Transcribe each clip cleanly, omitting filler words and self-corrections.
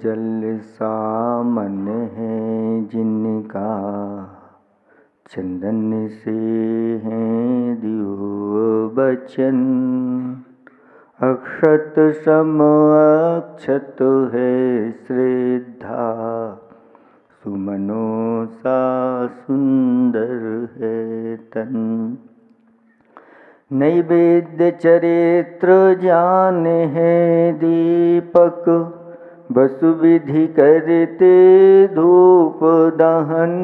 जल सा मन है जिनका, चंदन से हैं दियो बचन। अक्षत सम अक्षत है श्रद्धा, सुमनो सा सुंदर है तन। नैवेद्य चरित्र ज्ञान है दीपक, वसु विधि करते धूप दहन।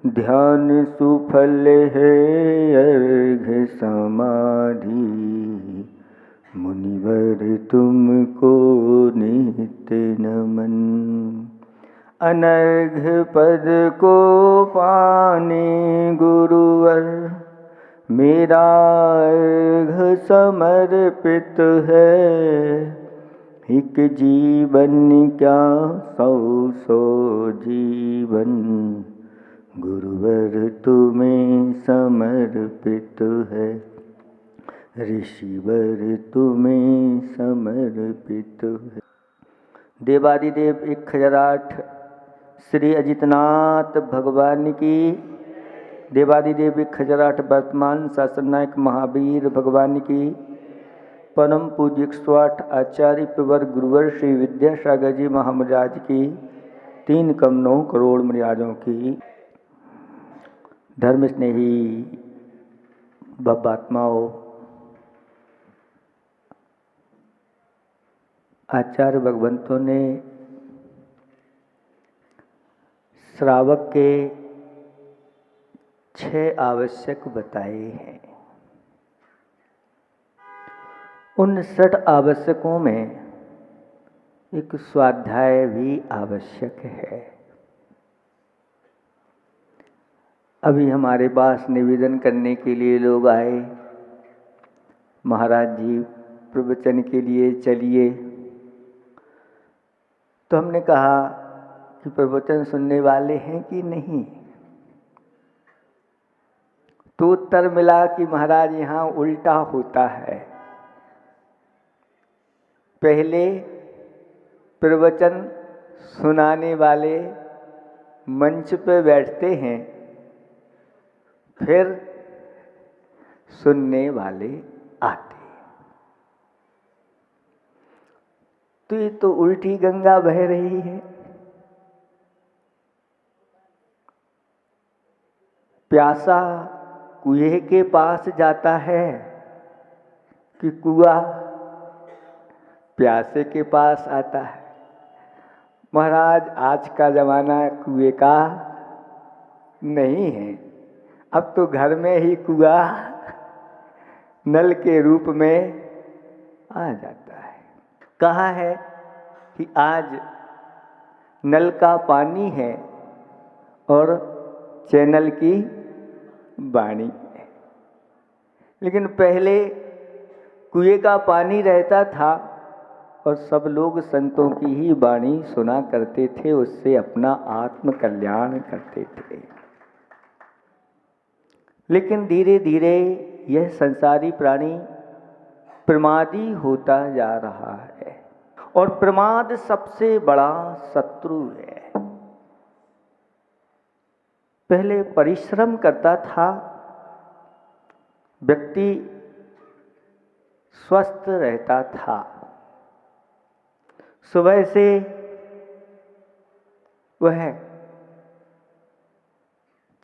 ध्यान सुफल है अर्घ समाधि, मुनिवर तुमको नित्य नमन। अनर्घ पद को पाने गुरुवर, मेरा अर्घ समर्पित है। एक जीवन क्या सौ सौ जीवन, गुरुवर तुम्हें समर्पित है। ऋषिवर तुम्हें समर्पित है। देवादिदेव 1008 श्री अजितनाथ भगवान की। देवादिदेव 1008 वर्तमान शासन नायक महावीर भगवान की। परम पूज्य 108 आचार्य प्रवर गुरुवर श्री विद्यासागर जी महाराज की 3 कम 9 करोड़ मर्यादों की। धर्म स्नेही बात्माओं, आचार्य भगवंतों ने श्रावक के 6 आवश्यक बताए हैं। उन 6 आवश्यकों में एक स्वाध्याय भी आवश्यक है। अभी हमारे पास निवेदन करने के लिए लोग आए, महाराज जी प्रवचन के लिए चलिए। तो हमने कहा कि प्रवचन सुनने वाले हैं कि नहीं। तो उत्तर मिला कि महाराज यहाँ उल्टा होता है। पहले प्रवचन सुनाने वाले मंच पे बैठते हैं, फिर सुनने वाले आते हैं। तो ये तो उल्टी गंगा बह रही है। प्यासा कुएं के पास जाता है कि कुआं प्यासे के पास आता है। महाराज आज का जमाना कुएं का नहीं है। अब तो घर में ही कुआं नल के रूप में आ जाता है। कहा है कि आज नल का पानी है और चैनल की वाणी है। लेकिन पहले कुएं का पानी रहता था और सब लोग संतों की ही वाणी सुना करते थे, उससे अपना आत्म कल्याण करते थे। लेकिन धीरे धीरे यह संसारी प्राणी प्रमादी होता जा रहा है और प्रमाद सबसे बड़ा शत्रु है। पहले परिश्रम करता था, व्यक्ति स्वस्थ रहता था। सुबह से वह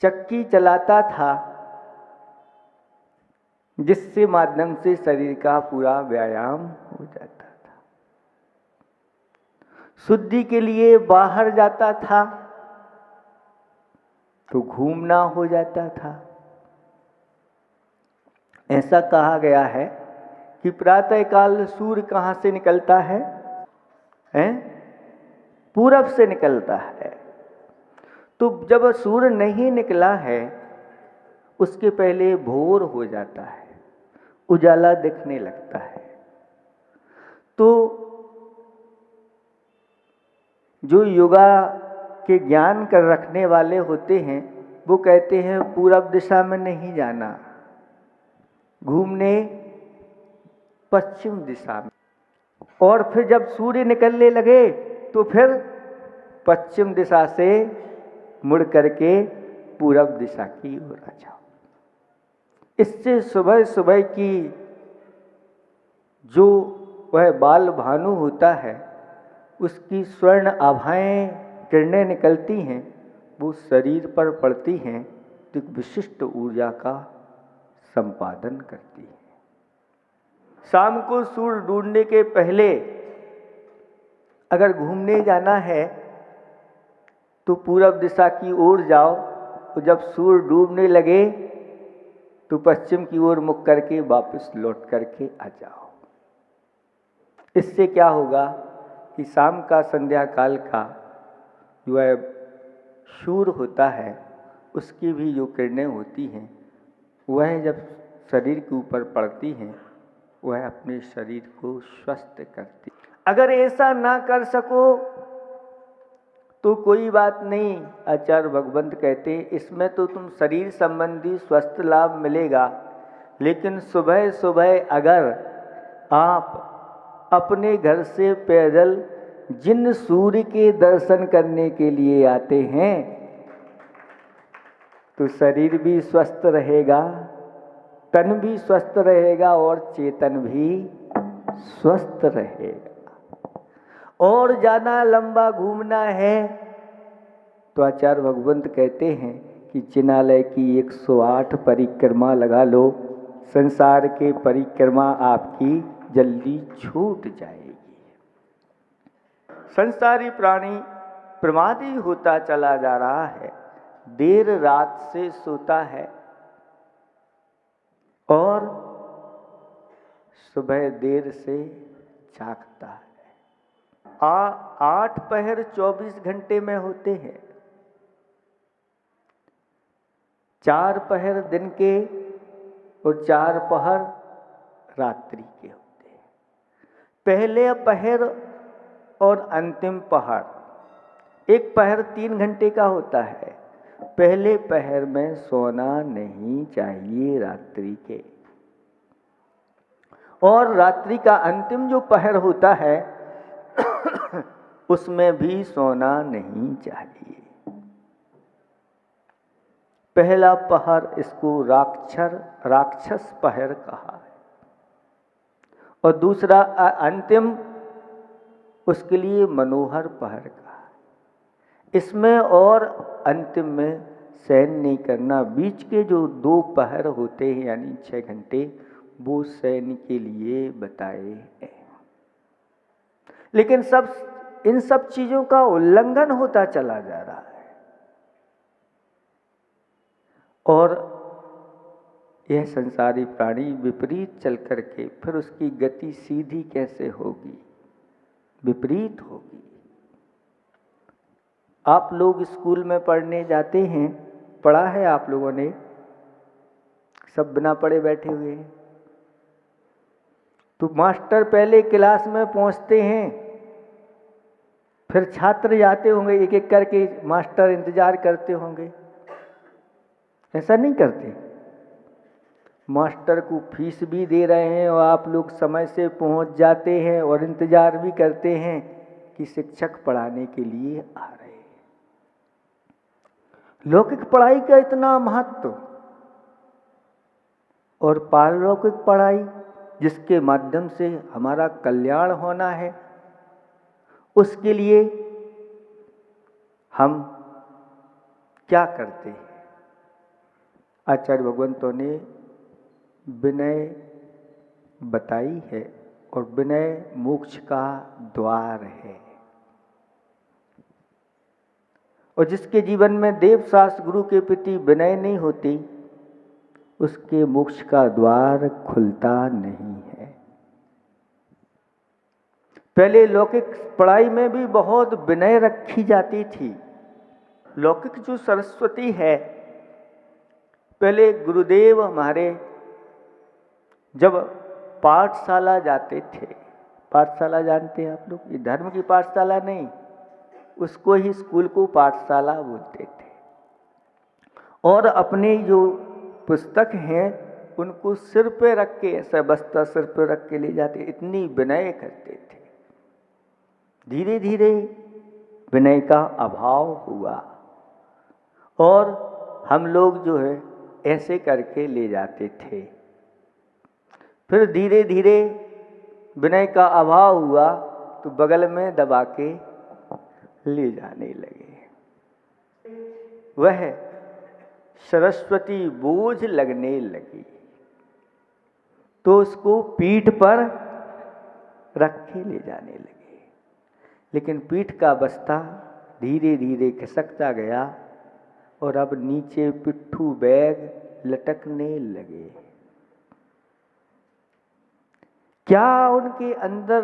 चक्की चलाता था, जिससे माध्यम से शरीर का पूरा व्यायाम हो जाता था। शुद्धि के लिए बाहर जाता था तो घूमना हो जाता था। ऐसा कहा गया है कि प्रातःकाल सूर्य कहाँ से निकलता है? पूरब से निकलता है। तो जब सूर्य नहीं निकला है, उसके पहले भोर हो जाता है, उजाला दिखने लगता है। तो जो योगा के ज्ञान कर रखने वाले होते हैं, वो कहते हैं पूरब दिशा में नहीं जाना, घूमने पश्चिम दिशा में। और फिर जब सूर्य निकलने लगे तो फिर पश्चिम दिशा से मुड़ करके पूरब दिशा की ओर आ जाओ। इससे सुबह सुबह की जो वह बाल भानु होता है उसकी स्वर्ण आभाएं किरणें निकलती हैं, वो शरीर पर पड़ती हैं तो एक विशिष्ट ऊर्जा का संपादन करती है। शाम को सूर्य डूबने के पहले अगर घूमने जाना है तो पूरब दिशा की ओर जाओ, तो जब सूर्य डूबने लगे तो पश्चिम की ओर मुख करके वापस लौट करके आ जाओ। इससे क्या होगा कि शाम का संध्या काल का जो है सूर्य होता है उसकी भी जो किरणें होती हैं वह जब शरीर के ऊपर पड़ती हैं वह अपने शरीर को स्वस्थ करती। अगर ऐसा ना कर सको तो कोई बात नहीं, आचार्य भगवंत कहते हैं इसमें तो तुम शरीर संबंधी स्वस्थ लाभ मिलेगा, लेकिन सुबह सुबह अगर आप अपने घर से पैदल जिन सूर्य के दर्शन करने के लिए आते हैं तो शरीर भी स्वस्थ रहेगा, तन भी स्वस्थ रहेगा और चेतन भी स्वस्थ रहेगा। और ज़्यादा लंबा घूमना है तो आचार्य भगवंत कहते हैं कि जिनालय की 108 परिक्रमा लगा लो, संसार के परिक्रमा आपकी जल्दी छूट जाएगी। संसारी प्राणी प्रमादी होता चला जा रहा है, देर रात से सोता है और सुबह देर से जागता है। 8 पहर 24 घंटे में होते हैं, 4 पहर दिन के और 4 पहर रात्रि के होते हैं। पहले पहर और अंतिम पहर, एक पहर 3 घंटे का होता है। पहले पहर में सोना नहीं चाहिए रात्रि के, और रात्रि का अंतिम जो पहर होता है उसमें भी सोना नहीं चाहिए। पहला पहर इसको राक्षस पहर कहा है, और दूसरा अंतिम उसके लिए मनोहर पहर कहा है। इसमें और अंतिम में शयन नहीं करना। बीच के जो 2 पहर होते हैं यानी 6 घंटे वो शयन के लिए बताए हैं। लेकिन इन सब चीजों का उल्लंघन होता चला जा रहा है, और यह संसारी प्राणी विपरीत चल करके फिर उसकी गति सीधी कैसे होगी, विपरीत होगी। आप लोग स्कूल में पढ़ने जाते हैं, पढ़ा है आप लोगों ने, सब बिना पढ़े बैठे हुए हैं, तो मास्टर पहले क्लास में पहुंचते हैं, फिर छात्र जाते होंगे, एक एक करके मास्टर इंतजार करते होंगे। ऐसा नहीं करते? मास्टर को फीस भी दे रहे हैं और आप लोग समय से पहुंच जाते हैं और इंतजार भी करते हैं कि शिक्षक पढ़ाने के लिए आ रहे हैं। लौकिक पढ़ाई का इतना महत्व, और पारलौकिक पढ़ाई जिसके माध्यम से हमारा कल्याण होना है, उसके लिए हम क्या करते हैं? आचार्य भगवंतों ने विनय बताई है, और विनय मोक्ष का द्वार है। और जिसके जीवन में देव शास्त्र गुरु के प्रति विनय नहीं होती उसके मोक्ष का द्वार खुलता नहीं है। पहले लौकिक पढ़ाई में भी बहुत विनय रखी जाती थी। लौकिक जो सरस्वती है, पहले गुरुदेव हमारे जब पाठशाला जाते थे, पाठशाला जानते हैं आप लोग, ये धर्म की पाठशाला नहीं, उसको ही स्कूल को पाठशाला बोलते थे, और अपने जो पुस्तक हैं उनको सिर पे रख के, ऐसा बस्ता सिर पे रख के ले जाते, इतनी विनय करते थे। धीरे धीरे विनय का अभाव हुआ और हम लोग जो है ऐसे करके ले जाते थे। फिर धीरे धीरे विनय का अभाव हुआ तो बगल में दबा के ले जाने लगे। वह सरस्वती बोझ लगने लगी तो उसको पीठ पर रख के ले जाने लगे, लेकिन पीठ का बस्ता धीरे धीरे खिसकता गया और अब नीचे पिट्ठू बैग लटकने लगे। क्या उनके अंदर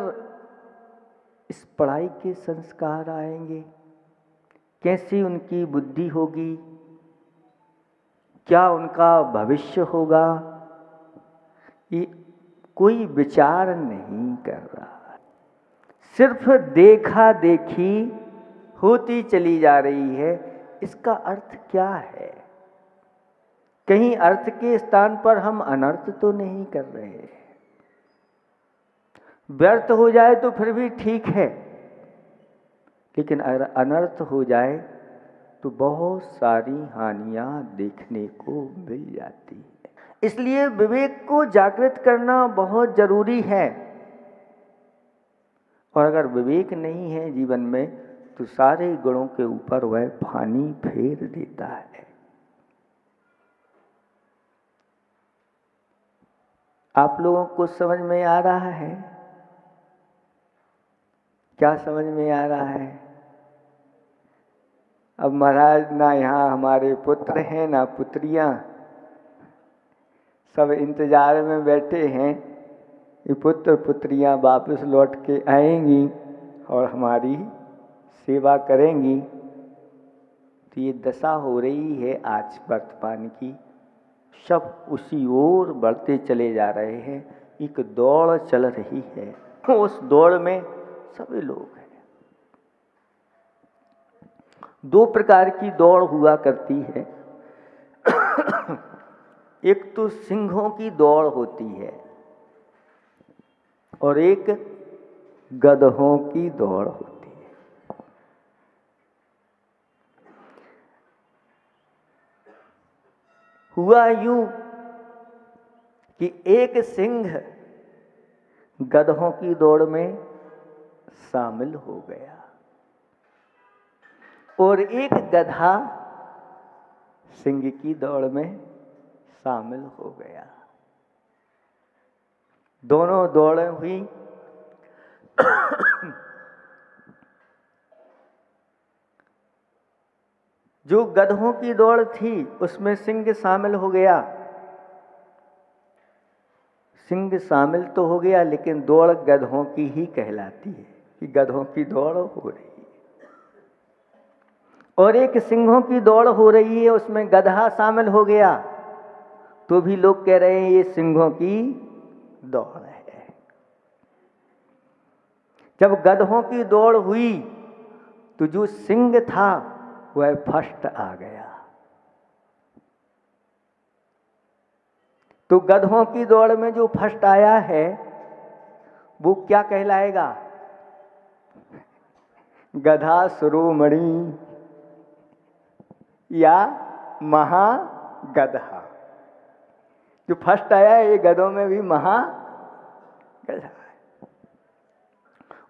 इस पढ़ाई के संस्कार आएंगे? कैसी उनकी बुद्धि होगी? क्या उनका भविष्य होगा? ये कोई विचार नहीं कर रहा। सिर्फ देखा देखी होती चली जा रही है। इसका अर्थ क्या है? कहीं अर्थ के स्थान पर हम अनर्थ तो नहीं कर रहे? व्यर्थ हो जाए तो फिर भी ठीक है, लेकिन अगर अनर्थ हो जाए तो बहुत सारी हानियां देखने को मिल जाती है। इसलिए विवेक को जागृत करना बहुत जरूरी है। और अगर विवेक नहीं है जीवन में तो सारे गुणों के ऊपर वह पानी फेर देता है। आप लोगों को समझ में आ रहा है? क्या समझ में आ रहा है? अब महाराज ना यहाँ हमारे पुत्र हैं ना पुत्रियां, सब इंतजार में बैठे हैं कि पुत्र पुत्रियां वापस लौट के आएंगी और हमारी सेवा करेंगी। तो ये दशा हो रही है आज वर्तमान की। सब उसी ओर बढ़ते चले जा रहे हैं। एक दौड़ चल रही है, उस दौड़ में सभी लोग हैं। दो प्रकार की दौड़ हुआ करती है। एक तो सिंहों की दौड़ होती है और एक गधों की दौड़ होती है। हुआ यूं कि एक सिंह गधों की दौड़ में शामिल हो गया और एक गधा सिंह की दौड़ में शामिल हो गया। दोनों दौड़ें हुई। जो गधों की दौड़ थी उसमें सिंह शामिल हो गया। सिंह शामिल तो हो गया, लेकिन दौड़ गधों की ही कहलाती है कि गधों की दौड़ हो रही है। और एक सिंहों की दौड़ हो रही है, उसमें गधा शामिल हो गया, तो भी लोग कह रहे हैं ये सिंहों की दौड़ है। जब गधों की दौड़ हुई तो जो सिंह था वह फर्स्ट आ गया। तो गधों की दौड़ में जो फर्स्ट आया है वो क्या कहलाएगा? गधा शिरोमणि या महागधा। जो फर्स्ट आया है ये गधों में भी महागधा है।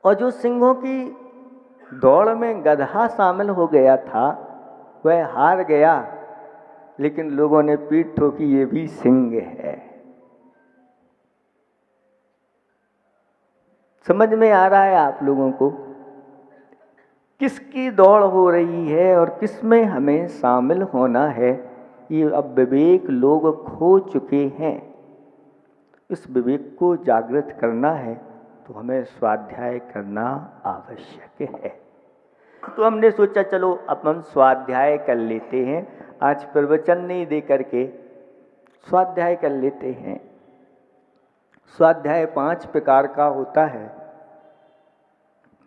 और जो सिंहों की दौड़ में गधा शामिल हो गया था वह हार गया, लेकिन लोगों ने पीठ ठोकी ये भी सिंह है। समझ में आ रहा है आप लोगों को किसकी दौड़ हो रही है और किसमें हमें शामिल होना है? ये अब विवेक लोग खो चुके हैं। इस विवेक को जागृत करना है तो हमें स्वाध्याय करना आवश्यक है। तो हमने सोचा चलो अपन स्वाध्याय कर लेते हैं। आज प्रवचन नहीं दे करके स्वाध्याय कर लेते हैं। स्वाध्याय 5 प्रकार का होता है: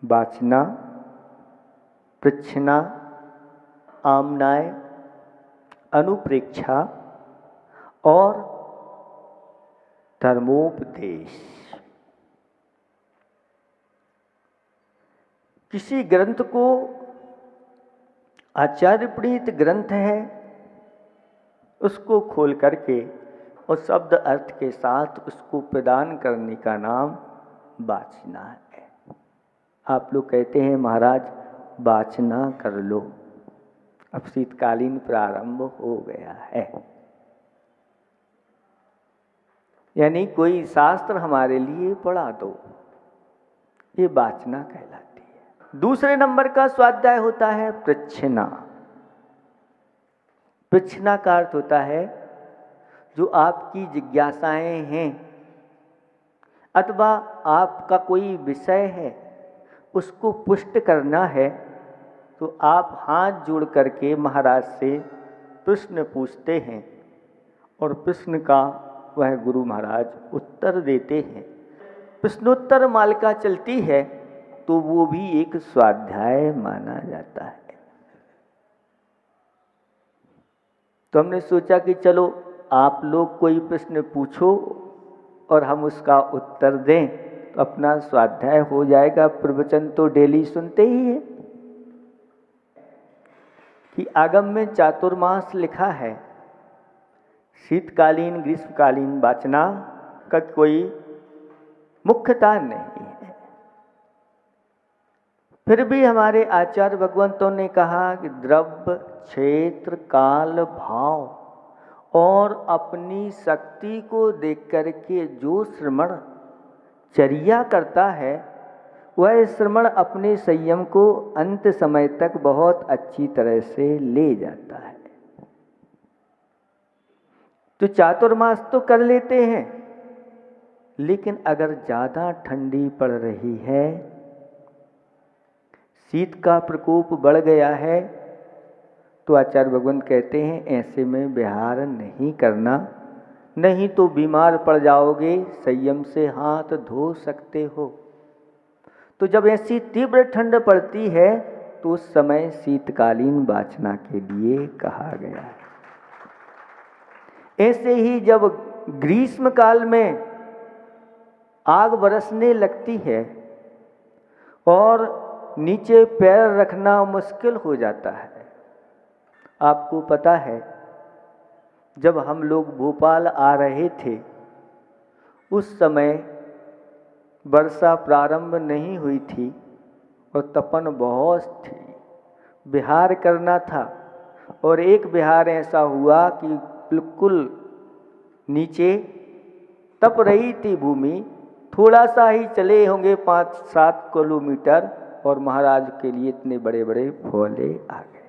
वाचना, पृच्छना, आमनाय, अनुप्रेक्षा और धर्मोपदेश। किसी ग्रंथ को आचार्य प्रणीत ग्रंथ है, उसको खोल करके और शब्द अर्थ के साथ उसको प्रदान करने का नाम वाचना है। आप लोग कहते हैं महाराज वाचना कर लो, अब शीतकालीन प्रारंभ हो गया है, यानी कोई शास्त्र हमारे लिए पढ़ा दो, ये वाचना कहलाती है। दूसरे नंबर का स्वाध्याय होता है प्रच्छना। प्रच्छना का अर्थ होता है जो आपकी जिज्ञासाएं हैं अथवा आपका कोई विषय है उसको पुष्ट करना है, तो आप हाथ जोड़ करके महाराज से प्रश्न पूछते हैं और प्रश्न का वह गुरु महाराज उत्तर देते हैं। प्रश्नोत्तर मालिका चलती है तो वो भी एक स्वाध्याय माना जाता है। तो हमने सोचा कि चलो आप लोग कोई प्रश्न पूछो और हम उसका उत्तर दें, तो अपना स्वाध्याय हो जाएगा। प्रवचन तो डेली सुनते ही है कि आगम में चातुर्मास लिखा है, शीतकालीन ग्रीष्मकालीन वाचना का कोई मुख्यता नहीं है। फिर भी हमारे आचार्य भगवंतों ने कहा कि द्रव्य क्षेत्र काल भाव और अपनी शक्ति को देख करके जो श्रमण चर्या करता है वह श्रमण अपने संयम को अंत समय तक बहुत अच्छी तरह से ले जाता है। तो चातुर्मास तो कर लेते हैं, लेकिन अगर ज़्यादा ठंडी पड़ रही है, शीत का प्रकोप बढ़ गया है, तो आचार्य भगवान कहते हैं ऐसे में विहार नहीं करना, नहीं तो बीमार पड़ जाओगे, संयम से हाथ धो सकते हो। तो जब ऐसी तीव्र ठंड पड़ती है तो उस समय शीतकालीन वाचना के लिए कहा गया है। ऐसे ही जब ग्रीष्म काल में आग बरसने लगती है और नीचे पैर रखना मुश्किल हो जाता है। आपको पता है जब हम लोग भोपाल आ रहे थे उस समय वर्षा प्रारंभ नहीं हुई थी और तपन बहुत थी, विहार करना था। और एक विहार ऐसा हुआ कि बिल्कुल नीचे तप रही थी भूमि, थोड़ा सा ही चले होंगे 5-7 किलोमीटर और महाराज के लिए इतने बड़े बड़े फोले आ गए।